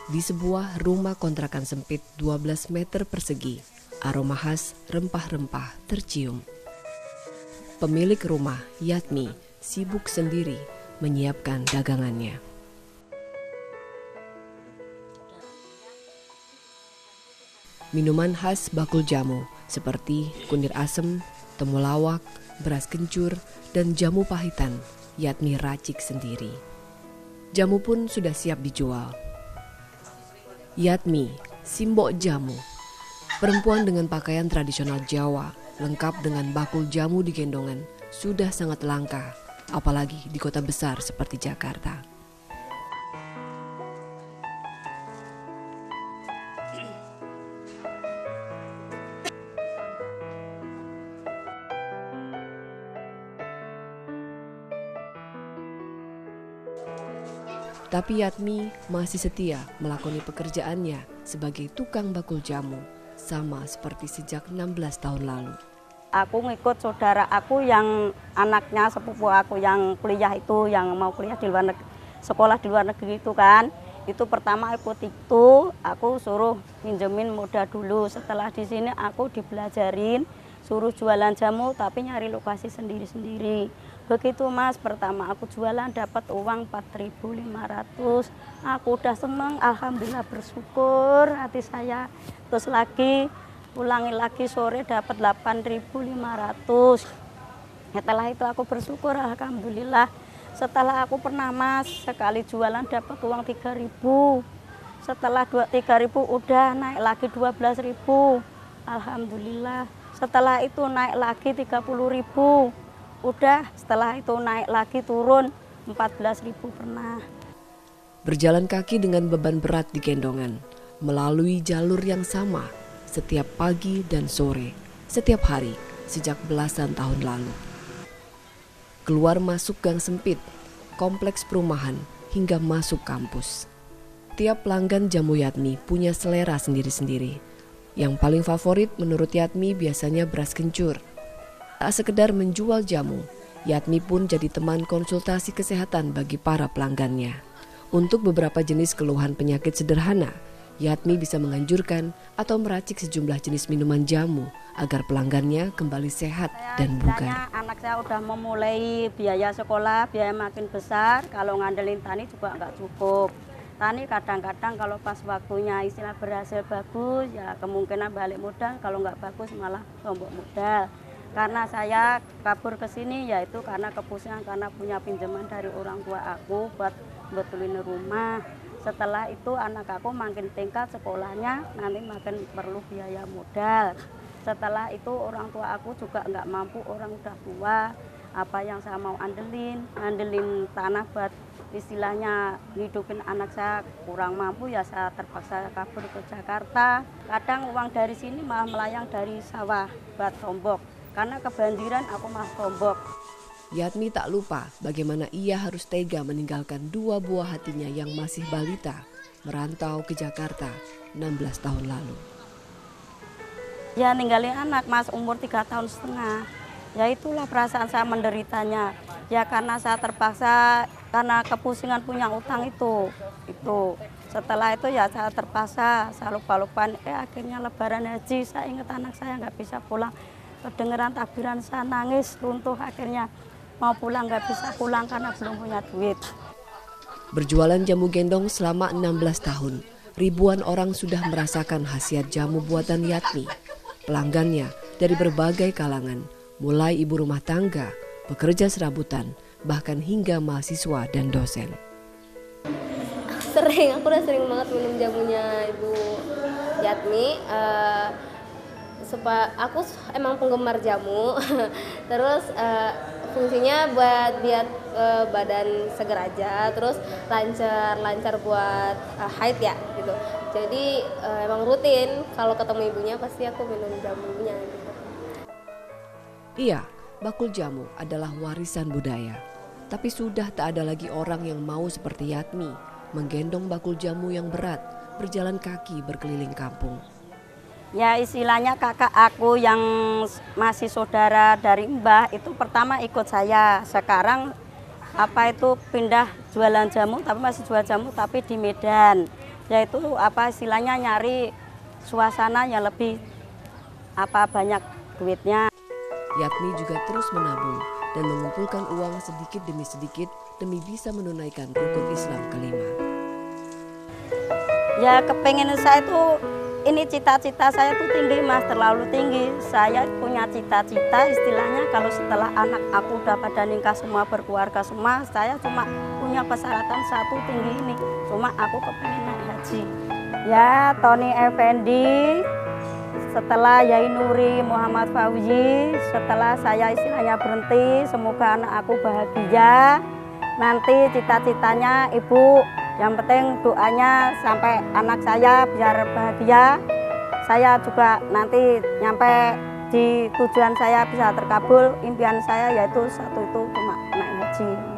Di sebuah rumah kontrakan sempit 12 meter persegi, aroma khas rempah-rempah tercium. Pemilik rumah, Yatmi, sibuk sendiri menyiapkan dagangannya. Minuman khas bakul jamu seperti kunir asem, temulawak, beras kencur, dan jamu pahitan Yatmi racik sendiri. Jamu pun sudah siap dijual. Yatmi, simbok jamu, perempuan dengan pakaian tradisional Jawa, lengkap dengan bakul jamu di gendongan, sudah sangat langka, apalagi di kota besar seperti Jakarta. Tapi Yatmi masih setia melakoni pekerjaannya sebagai tukang bakul jamu, sama seperti sejak 16 tahun lalu. Aku ngikut saudara aku yang anaknya sepupu aku yang kuliah itu, yang mau kuliah di luar negeri, sekolah di luar negeri itu kan. Itu pertama ikut itu, aku suruh minjemin modal dulu. Setelah di sini aku dibelajarin, suruh jualan jamu tapi nyari lokasi sendiri-sendiri. Begitu Mas, pertama aku jualan dapat uang 4.500. Aku udah seneng, alhamdulillah bersyukur hati saya. Terus lagi ulangi lagi sore dapat 8.500. Setelah itu aku bersyukur alhamdulillah. Setelah aku pernah Mas sekali jualan dapat uang 3.000. Setelah 3.000 udah naik lagi 12.000. Alhamdulillah. Setelah itu naik lagi 30.000. Udah setelah itu naik lagi turun 14.000 pernah. Berjalan kaki dengan beban berat di gendongan, melalui jalur yang sama setiap pagi dan sore, setiap hari sejak belasan tahun lalu. Keluar masuk gang sempit, kompleks perumahan hingga masuk kampus. Tiap pelanggan jamu Yatmi punya selera sendiri-sendiri. Yang paling favorit menurut Yatmi biasanya beras kencur. Tak sekedar menjual jamu, Yatmi pun jadi teman konsultasi kesehatan bagi para pelanggannya. Untuk beberapa jenis keluhan penyakit sederhana, Yatmi bisa menganjurkan atau meracik sejumlah jenis minuman jamu agar pelanggannya kembali sehat dan bugar. Anak saya udah memulai biaya sekolah, biaya makin besar, kalau ngandelin tani juga nggak cukup. Tani kadang-kadang kalau pas waktunya istilah berhasil bagus, ya kemungkinan balik modal, kalau nggak bagus malah tombok modal. Karena saya kabur ke sini yaitu karena kepusingan, karena punya pinjaman dari orang tua aku buat betulin rumah. Setelah itu anak aku makin tingkat sekolahnya, nanti makin perlu biaya modal. Setelah itu orang tua aku juga nggak mampu, orang udah tua. Apa yang saya mau andelin tanah buat istilahnya hidupin anak saya kurang mampu, ya saya terpaksa kabur ke Jakarta. Kadang uang dari sini malah melayang dari sawah buat tombok. Karena kebanjiran aku mah tombok. Yatmi tak lupa bagaimana ia harus tega meninggalkan dua buah hatinya yang masih balita merantau ke Jakarta 16 tahun lalu. Ya ninggalin anak Mas umur 3,5 tahun. Ya itulah perasaan saya menderitanya. Ya karena saya terpaksa, karena kepusingan punya utang itu. Setelah itu ya saya terpaksa, saya lupa-lupa. Akhirnya lebaran haji saya ingat anak saya nggak bisa pulang. Kedengeran takbiran saya nangis runtuh, akhirnya mau pulang nggak bisa pulang karena belum punya duit. Berjualan jamu gendong selama 16 tahun, ribuan orang sudah merasakan khasiat jamu buatan Yatmi. Pelanggannya dari berbagai kalangan, mulai ibu rumah tangga, pekerja serabutan, bahkan hingga mahasiswa dan dosen. Aku udah sering banget minum jamunya Ibu Yatmi. Aku emang penggemar jamu, terus fungsinya buat biar badan seger aja, terus lancar buat haid ya gitu. Jadi emang rutin kalau ketemu ibunya pasti aku minum jamunya gitu. Iya, bakul jamu adalah warisan budaya. Tapi sudah tak ada lagi orang yang mau seperti Yatmi, menggendong bakul jamu yang berat, berjalan kaki berkeliling kampung. Ya istilahnya kakak aku yang masih saudara dari Mbah itu pertama ikut saya. Sekarang pindah jualan jamu, tapi masih jual jamu tapi di Medan. yaitu apa istilahnya nyari suasana yang lebih banyak duitnya. Yatni juga terus menabung dan mengumpulkan uang sedikit demi sedikit demi bisa menunaikan rukun Islam kelima. Ya kepengen saya tuh, ini cita-cita saya tuh tinggi Mas, terlalu tinggi. Saya punya cita-cita istilahnya kalau setelah anak aku udah pada nikah semua, berkeluarga semua, saya cuma punya persyaratan satu tinggi ini. Cuma aku kepengen naik haji. Ya Tony Effendi, setelah Yai Nuri Muhammad Fauzi, setelah saya istilahnya berhenti, semoga anak aku bahagia. Nanti cita-citanya Ibu, yang penting doanya sampai anak saya biar bahagia. Saya juga nanti nyampe di tujuan saya bisa terkabul. Impian saya yaitu satu itu cuma naik haji.